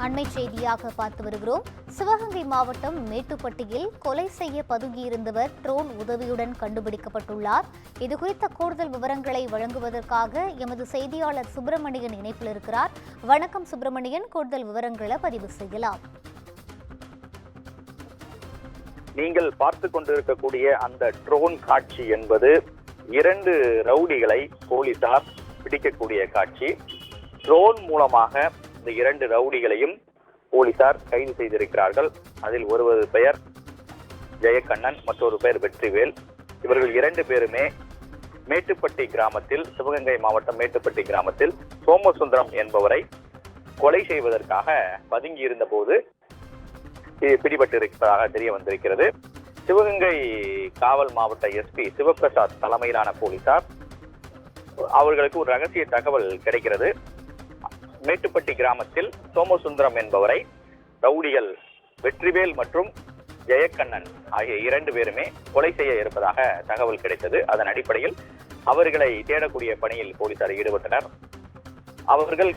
அண்மை செய்தியாக பார்த்து வருகிறோம். சிவகங்கை மாவட்டம் மேட்டுப்பட்டியில் கொலை செய்ய பதுங்கியிருந்தவர் ட்ரோன் உதவியுடன் கண்டுபிடிக்கப்பட்டுள்ளார். இதுகுறித்த கூடுதல் விவரங்களை வழங்குவதற்காக எமது செய்தியாளர் சுப்பிரமணியன் இணைப்பில் இருக்கிறார். வணக்கம் சுப்பிரமணியன், கூடுதல் விவரங்களை பதிவு செய்யலாம். நீங்கள் பார்த்து கொண்டிருக்கக்கூடிய அந்த ட்ரோன் காட்சி என்பது 2 ரவுடிகளை போலீசார் பிடிக்கக்கூடிய காட்சி. ட்ரோன் மூலமாக இந்த 2 ரவுடிகளையும் போலீசார் கைது செய்திருக்கிறார்கள். அதில் ஒருவர் பெயர் ஜெயக்கண்ணன், மற்றொரு பெயர் வெற்றிவேல். இவர்கள் 2 பேருமே மேட்டுப்பட்டி கிராமத்தில், சிவகங்கை மாவட்டம் மேட்டுப்பட்டி கிராமத்தில் சோமசுந்தரம் என்பவரை கொலை செய்வதற்காக பதுங்கி இருந்த போது பிடிபட்டிருப்பதாக தெரிய வந்திருக்கிறது. சிவகங்கை காவல் மாவட்ட எஸ்பி சிவபிரசாத் தலைமையிலான போலீசார் அவர்களுக்கு ஒரு ரகசிய தகவல் கிடைக்கிறது. மேட்டுப்பட்டி கிராமத்தில் சோமசுந்தரம் என்பவரை ரவுடிகள் வெற்றிவேல் மற்றும் ஜெயக்கண்ணன் ஆகிய 2 பேருமே கொலை செய்ய இருப்பதாக தகவல் கிடைத்தது. அதன் அடிப்படையில் அவர்களை தேடக்கூடிய பணியில் போலீசார் ஈடுபட்டனர். அவர்கள்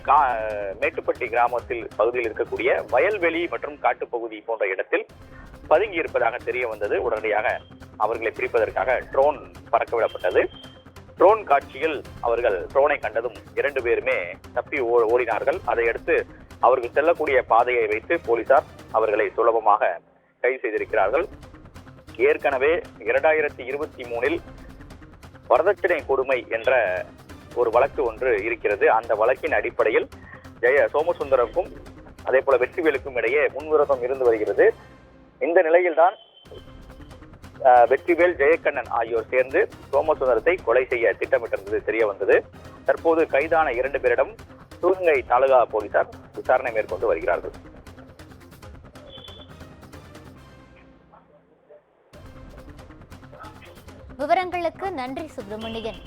மேட்டுப்பட்டி கிராமத்தில் பகுதியில் இருக்கக்கூடிய வயல்வெளி மற்றும் காட்டுப்பகுதி போன்ற இடத்தில் பதுங்கி இருப்பதாக தெரிய வந்தது. உடனடியாக அவர்களை பிடிப்பதற்காக ட்ரோன் பறக்கவிடப்பட்டது. ட்ரோன் காட்சியில் அவர்கள் ட்ரோனை கண்டதும் 2 பேருமே தப்பி ஓடினார்கள். அதையடுத்து அவர்கள் செல்லக்கூடிய பாதையை வைத்து போலீசார் அவர்களை சுலபமாக கைது செய்திருக்கிறார்கள். ஏற்கனவே 2023 வரதட்சணை கொடுமை என்ற ஒரு வழக்கு ஒன்று இருக்கிறது. அந்த வழக்கின் அடிப்படையில் சோமசுந்தரக்கும் அதே போல வெற்றிவேலுக்கும் இடையே முன்விரோதம் இருந்து வருகிறது. இந்த நிலையில்தான் வெற்றிவேல், ஜெயக்கண்ணன் ஆகியோர் சேர்ந்து சோமசுந்தரத்தை கொலை செய்ய திட்டமிட்டிருந்தது தெரிய வந்தது. தற்போது கைதான 2 பேரிடம் சிவகங்கை தாலுகா போலீசார் விசாரணை மேற்கொண்டு வருகிறார்கள். விவரங்களுக்கு நன்றி சுப்பிரமணியன்.